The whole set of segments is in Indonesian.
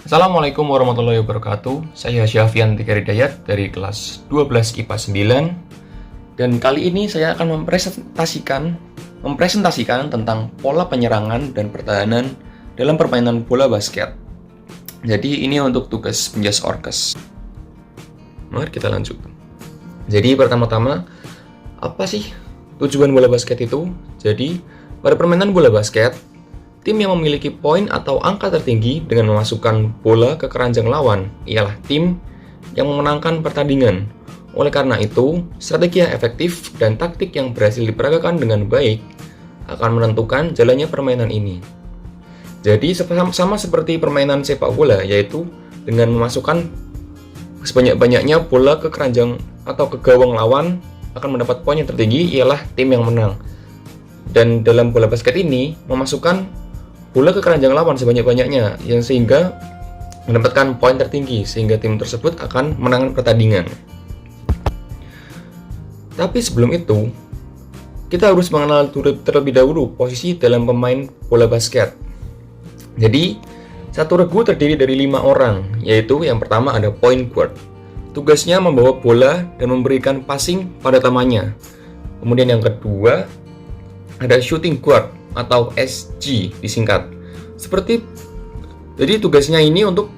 Assalamualaikum warahmatullahi wabarakatuh. Saya Syafian Tika Hidayat dari kelas 12 IPA 9. Dan kali ini saya akan mempresentasikan tentang pola penyerangan dan pertahanan dalam permainan bola basket. Jadi ini untuk tugas penjas orkes. Mari kita lanjut. Jadi pertama-tama, apa sih tujuan bola basket itu? Jadi pada permainan bola basket, tim yang memiliki poin atau angka tertinggi dengan memasukkan bola ke keranjang lawan ialah tim yang memenangkan pertandingan. Oleh karena itu, strategi yang efektif dan taktik yang berhasil diperagakan dengan baik akan menentukan jalannya permainan ini. Jadi sama seperti permainan sepak bola, yaitu dengan memasukkan sebanyak-banyaknya bola ke keranjang atau ke gawang lawan akan mendapat poin yang tertinggi ialah tim yang menang. Dan dalam bola basket ini memasukkan bola ke keranjang lawan sebanyak-banyaknya yang sehingga mendapatkan poin tertinggi sehingga tim tersebut akan menangkan pertandingan. Tapi sebelum itu, kita harus mengenal terlebih dahulu posisi dalam pemain bola basket. Jadi, satu regu terdiri dari 5 orang, yaitu yang pertama ada point guard. Tugasnya membawa bola dan memberikan passing pada temannya. Kemudian yang kedua ada shooting guard atau SG disingkat. Jadi tugasnya ini untuk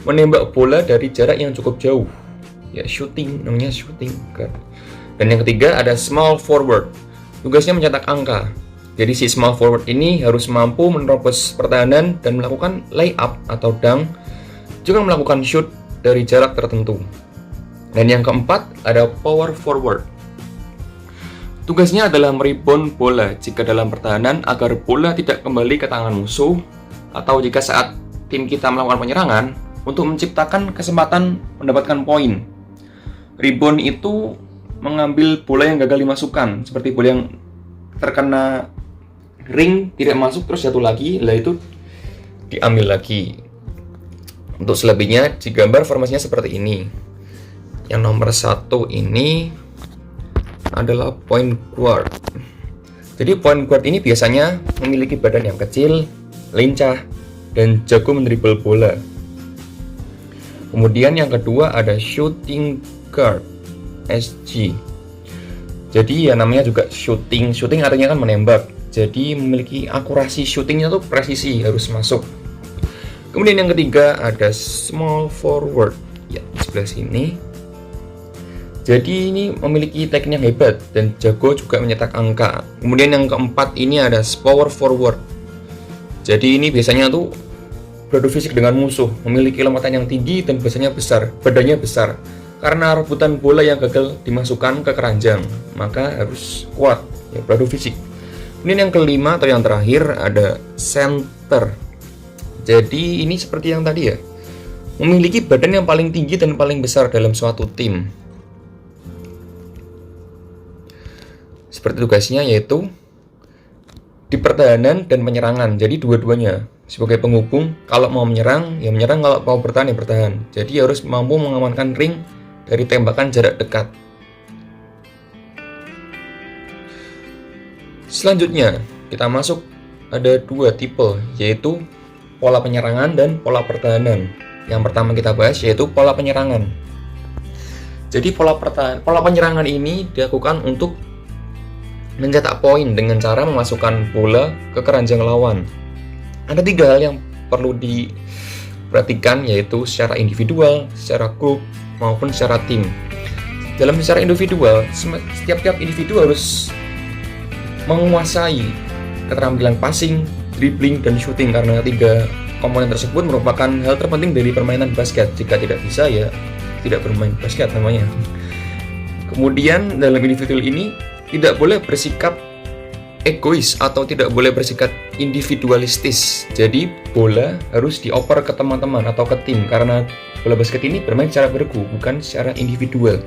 menembak bola dari jarak yang cukup jauh. Ya, namanya shooting guard. Dan yang ketiga ada small forward. Tugasnya mencetak angka. Jadi si small forward ini harus mampu menerobos pertahanan dan melakukan layup atau dunk, juga melakukan shoot dari jarak tertentu. Dan yang keempat ada power forward. Tugasnya adalah merebound bola jika dalam pertahanan agar bola tidak kembali ke tangan musuh, atau jika saat tim kita melakukan penyerangan untuk menciptakan kesempatan mendapatkan poin. Rebound itu mengambil bola yang gagal dimasukkan, seperti bola yang terkena ring tidak masuk terus jatuh lagi, itu diambil lagi. Untuk selebihnya digambar formasinya seperti ini. Yang nomor 1 ini adalah point guard. Jadi point guard ini biasanya memiliki badan yang kecil, lincah, dan jago mendribble bola. Kemudian yang kedua ada shooting guard, SG. Jadi ya namanya juga shooting artinya kan menembak. Jadi memiliki akurasi shootingnya tuh presisi, harus masuk. Kemudian yang ketiga ada small forward, ya di sebelah sini. Jadi ini memiliki teknik yang hebat dan jago juga mencetak angka. Kemudian yang keempat ini ada power forward. Jadi ini biasanya tuh beradu fisik dengan musuh, memiliki lompatan yang tinggi dan badannya besar. Karena rebutan bola yang gagal dimasukkan ke keranjang, maka harus kuat, ya beradu fisik. Kemudian yang kelima atau yang terakhir ada center. Jadi ini seperti yang tadi ya, memiliki badan yang paling tinggi dan paling besar dalam suatu tim. Seperti tugasnya yaitu di pertahanan dan penyerangan. Jadi dua-duanya sebagai penghubung, kalau mau menyerang ya menyerang, kalau mau bertahan ya bertahan. Jadi harus mampu mengamankan ring dari tembakan jarak dekat. Selanjutnya kita masuk ada 2 tipe, yaitu pola penyerangan dan pola pertahanan. Yang pertama kita bahas yaitu pola penyerangan. Jadi pola penyerangan ini dilakukan untuk mencetak poin dengan cara memasukkan bola ke keranjang lawan. Ada 3 hal yang perlu diperhatikan, yaitu secara individual, secara grup, maupun secara tim. Dalam secara individual, setiap individu harus menguasai keterampilan passing, dribbling, dan shooting, karena 3 komponen tersebut merupakan hal terpenting dari permainan basket. Jika tidak bisa ya tidak bermain basket namanya. Kemudian dalam individual ini tidak boleh bersikap egois atau tidak boleh bersikap individualistis. Jadi bola harus dioper ke teman-teman atau ke tim, karena bola basket ini bermain secara bergu, bukan secara individual.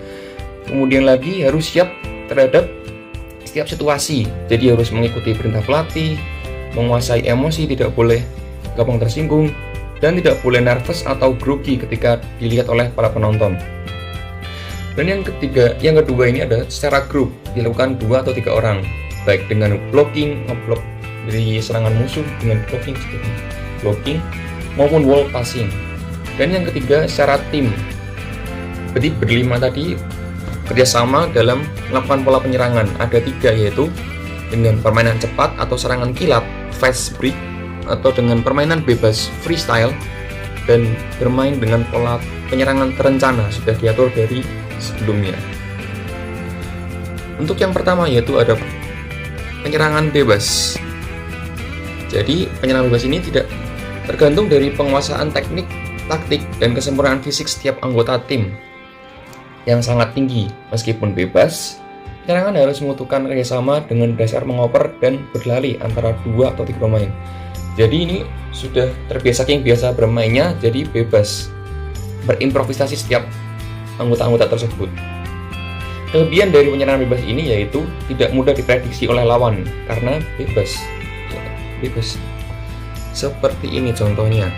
Kemudian lagi harus siap terhadap setiap situasi. Jadi harus mengikuti perintah pelatih, menguasai emosi, tidak boleh gampang tersinggung, dan tidak boleh nervous atau grogi ketika dilihat oleh para penonton. Dan yang kedua ini ada secara grup, dilakukan 2 atau 3 orang, baik dengan blocking, ngeblok dari serangan musuh dengan blocking maupun wall passing. Dan yang ketiga, secara tim. Berarti berlima tadi kerjasama dalam melakukan pola penyerangan. Ada 3, yaitu dengan permainan cepat atau serangan kilat, fast break, atau dengan permainan bebas, freestyle, dan bermain dengan pola penyerangan terencana, sudah diatur dari sebelumnya. Untuk yang pertama yaitu ada penyerangan bebas. Jadi penyerangan bebas ini tidak tergantung dari penguasaan teknik, taktik, dan kesempurnaan fisik setiap anggota tim yang sangat tinggi. Meskipun bebas, penyerangan harus membutuhkan kerjasama dengan dasar mengoper dan berlari antara 2 atau 3 pemain. Jadi ini sudah terbiasa saking biasa bermainnya, jadi bebas berimprovisasi setiap anggota-anggota tersebut. Kelebihan dari penyerangan bebas ini yaitu tidak mudah diprediksi oleh lawan karena bebas. Ya, bebas. Seperti ini contohnya.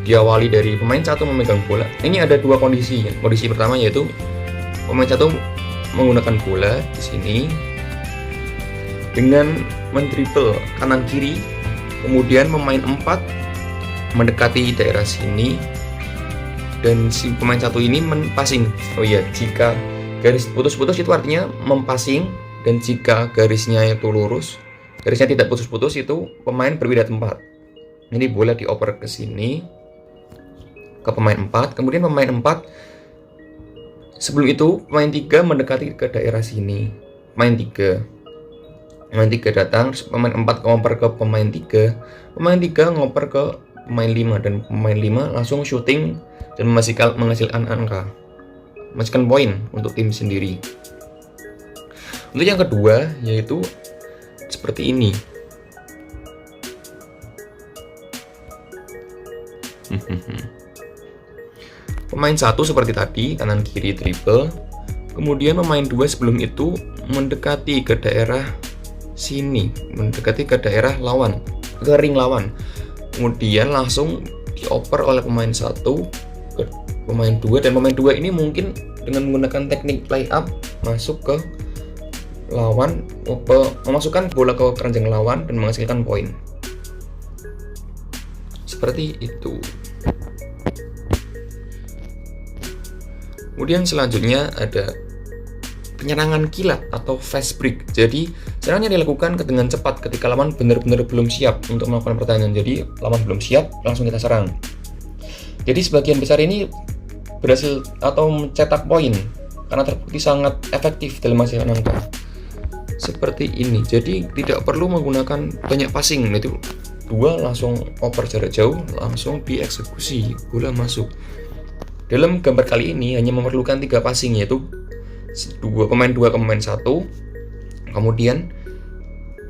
Diawali dari pemain 1 memegang bola. Ini ada 2 kondisi. Kondisi pertama yaitu pemain 1 menggunakan bola di sini dengan mendribble kanan kiri, kemudian pemain 4 mendekati daerah sini dan si pemain 1 ini passing. Oh iya, jika garis putus-putus itu artinya mempassing, dan jika garisnya itu lurus, garisnya tidak putus-putus, itu pemain berpindah tempat. Ini bola dioper ke sini ke pemain 4, kemudian pemain 4 sebelum itu pemain 3 mendekati ke daerah sini. Pemain 3 datang, pemain 4 ngoper ke pemain 3, pemain 3 ngoper ke pemain 5, dan pemain 5 langsung shooting dan menghasilkan angka, menghasilkan poin untuk tim sendiri. Untuk yang kedua yaitu seperti ini. Pemain 1 seperti tadi, kanan kiri dribble, kemudian pemain 2 sebelum itu mendekati ke daerah sini, mendekati ke daerah lawan, ke ring lawan, kemudian langsung dioper oleh pemain 1 ke pemain 2, dan pemain 2 ini mungkin dengan menggunakan teknik play up masuk ke lawan, memasukkan bola ke keranjang lawan dan menghasilkan poin. Seperti itu. Kemudian selanjutnya ada penyerangan kilat atau fast break. Jadi serangannya dilakukan dengan cepat ketika lawan benar-benar belum siap untuk melakukan pertahanan. Jadi lawan belum siap, langsung kita serang. Jadi sebagian besar ini berhasil atau mencetak poin karena terbukti sangat efektif dalam menghasilkan angka. Seperti ini. Jadi tidak perlu menggunakan banyak passing, itu 2 langsung oper jarak jauh, langsung dieksekusi, bola masuk. Dalam gambar kali ini hanya memerlukan 3 passing, yaitu pemain 2 ke pemain 1, kemudian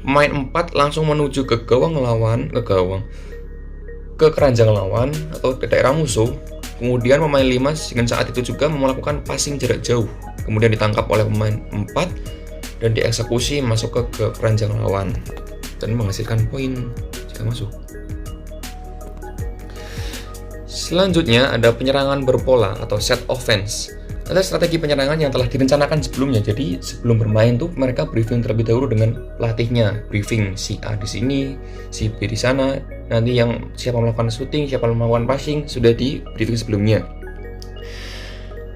pemain 4 langsung menuju ke gawang lawan, ke keranjang lawan atau ke daerah musuh, kemudian pemain 5 dengan saat itu juga melakukan passing jarak jauh, kemudian ditangkap oleh pemain 4 dan dieksekusi masuk ke keranjang lawan dan menghasilkan poin jika masuk. Selanjutnya ada penyerangan berpola atau set offense. Ada strategi penyerangan yang telah direncanakan sebelumnya. Jadi sebelum bermain tuh mereka briefing terlebih dahulu dengan pelatihnya. Briefing si A di sini, si B di sana. Nanti yang siapa melakukan shooting, siapa melakukan passing sudah di briefing sebelumnya.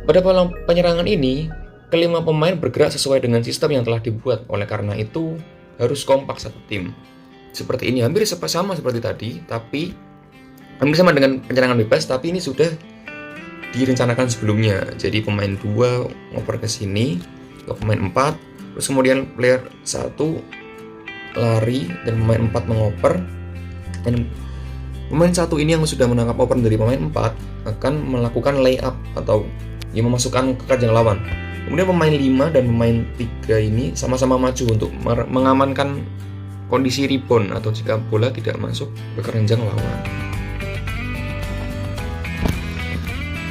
Pada pola penyerangan ini, kelima pemain bergerak sesuai dengan sistem yang telah dibuat. Oleh karena itu harus kompak satu tim. Seperti ini, hampir sama seperti tadi, tapi hampir sama dengan penyerangan bebas, tapi ini sudah direncanakan sebelumnya. Jadi pemain 2 ngoper ke sini ke pemain 4, terus kemudian player 1 lari dan pemain 4 mengoper, dan pemain 1 ini yang sudah menangkap oper dari pemain 4 akan melakukan layup atau yang memasukkan ke keranjang lawan. Kemudian pemain 5 dan pemain 3 ini sama-sama maju untuk mengamankan kondisi rebound atau jika bola tidak masuk ke keranjang lawan.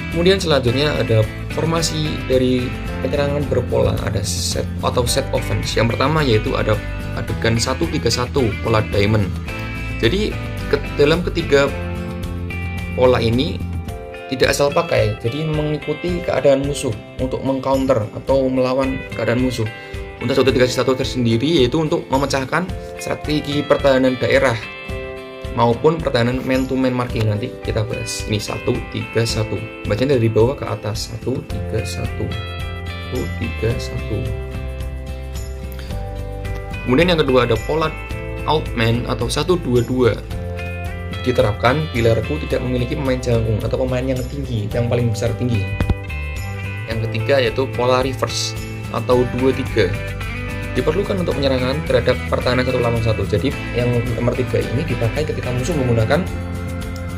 Kemudian selanjutnya ada formasi dari penyerangan berpola, ada set atau set offense. Yang pertama yaitu ada adegan 1-3-1 pola diamond. Jadi dalam ketiga pola ini tidak asal pakai, jadi mengikuti keadaan musuh untuk mengcounter atau melawan keadaan musuh. Untuk 1-3-1 tersendiri yaitu untuk memecahkan strategi pertahanan daerah maupun pertahanan man to man marking. Nanti kita bahas. Ini 1-3-1. Bacanya dari bawah ke atas. 1-3-1. 1-3-1. Kemudian yang kedua ada pola outman atau 1-2-2. Diterapkan bila regu tidak memiliki pemain jangkung atau pemain yang tinggi, yang paling besar tinggi. Yang ketiga yaitu pola reverse atau 2-3. Diperlukan untuk penyerangan terhadap pertahanan 1 lawan 1. Jadi yang nomor 3 ini dipakai ketika musuh menggunakan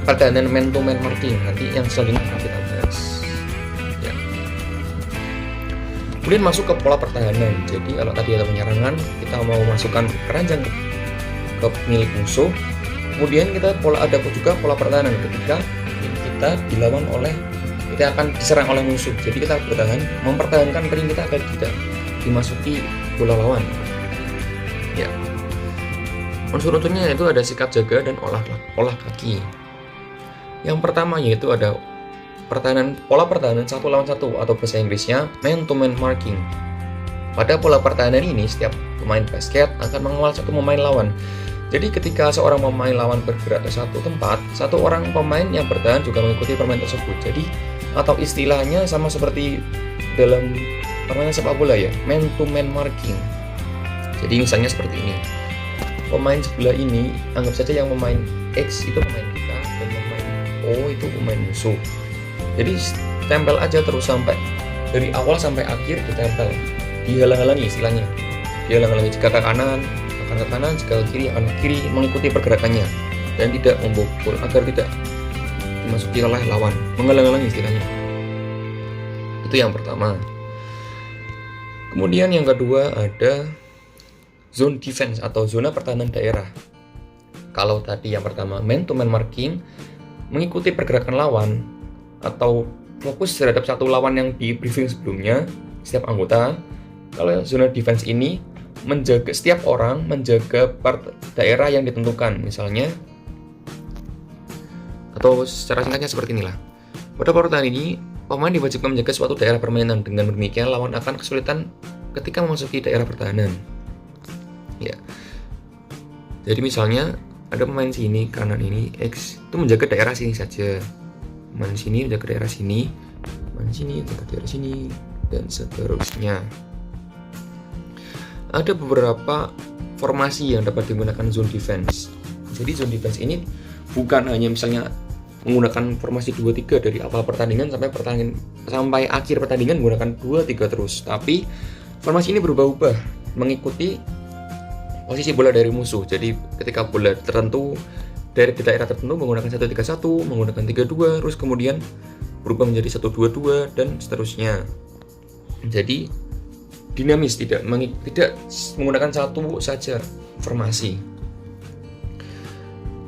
pertahanan man to man marking. Nanti yang selanjutnya akan kita bahas. Ya. Kemudian masuk ke pola pertahanan. Jadi kalau tadi ada penyerangan, kita mau masukkan keranjang ke milik musuh. Kemudian kita ada juga pola pertahanan ketika kita dilawan oleh, kita akan diserang oleh musuh. Jadi kita bertahan, mempertahankan ring kita agar tidak dimasuki bola lawan. Ya. Unsur-unsurnya itu ada sikap jaga dan olah kaki. Yang pertama yaitu ada pola pertahanan 1 lawan 1 atau bahasa Inggrisnya man to man marking. Pada pola pertahanan ini setiap pemain basket akan mengawal satu pemain lawan. Jadi ketika seorang pemain lawan bergerak ke satu tempat, satu orang pemain yang bertahan juga mengikuti pemain tersebut. Jadi atau istilahnya sama seperti dalam permainan sepak bola ya, man to man marking. Jadi misalnya seperti ini. Pemain sebelah ini anggap saja yang pemain X itu pemain kita dan pemain O itu pemain musuh. Jadi tempel aja terus sampai dari awal sampai akhir ditempel. Dihalang-halangi istilahnya. Dihalang-halangi jika ke kanan, ke kanan, jika ke kiri akan ke kiri, mengikuti pergerakannya dan tidak membobol agar tidak dimasuki oleh lawan, menghalang-halangi istilahnya. Itu yang pertama. Kemudian yang kedua ada zone defense atau zona pertahanan daerah. Kalau tadi yang pertama man to man marking, mengikuti pergerakan lawan atau fokus terhadap satu lawan yang di briefing sebelumnya setiap anggota. Kalau zona defense ini menjaga setiap orang menjaga daerah yang ditentukan, misalnya atau secara singkatnya seperti inilah. Pada pertahanan ini pemain diwajibkan menjaga suatu daerah permainan. Dengan demikian lawan akan kesulitan ketika memasuki daerah pertahanan. Ya. Jadi misalnya ada pemain sini kanan ini X itu menjaga daerah sini saja. Pemain sini menjaga daerah sini, pemain sini menjaga daerah sini dan seterusnya. Ada beberapa formasi yang dapat digunakan zone defense. Jadi zone defense ini bukan hanya misalnya menggunakan formasi 2-3 dari awal pertandingan sampai akhir pertandingan menggunakan 2-3 terus, tapi formasi ini berubah-ubah mengikuti posisi bola dari musuh. Jadi ketika bola tertentu dari daerah tertentu menggunakan 1-3-1, menggunakan 3-2, terus kemudian berubah menjadi 1-2-2 dan seterusnya. Jadi dinamis, tidak menggunakan satu saja formasi.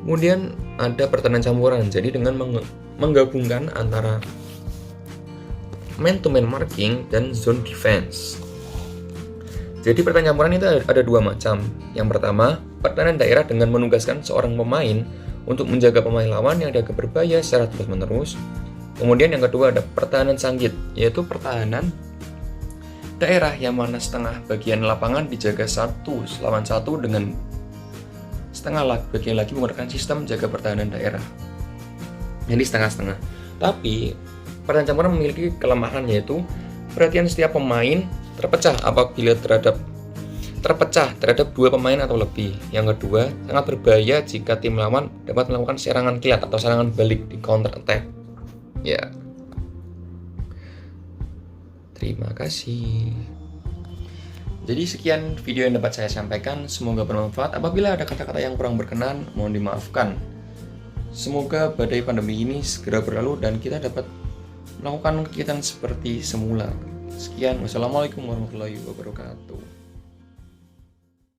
Kemudian ada pertahanan campuran. Jadi dengan menggabungkan antara man to man marking dan zone defense. Jadi pertahanan campuran itu ada dua macam. Yang pertama, pertahanan daerah dengan menugaskan seorang pemain untuk menjaga pemain lawan yang dianggap berbahaya secara terus-menerus. Kemudian yang kedua ada pertahanan sanggit, yaitu pertahanan daerah yang mana setengah bagian lapangan dijaga 1 lawan 1 dengan setengah bagian lagi menggunakan sistem jaga pertahanan daerah. Jadi setengah-setengah. Tapi pertahanan campuran memiliki kelemahan, yaitu perhatian setiap pemain terpecah apabila terpecah terhadap 2 pemain atau lebih. Yang kedua, sangat berbahaya jika tim lawan dapat melakukan serangan kilat atau serangan balik di counter attack. Ya. Terima kasih. Jadi sekian video yang dapat saya sampaikan, semoga bermanfaat. Apabila ada kata-kata yang kurang berkenan, mohon dimaafkan. Semoga badai pandemi ini segera berlalu dan kita dapat melakukan kegiatan seperti semula. Sekian, wassalamualaikum warahmatullahi wabarakatuh.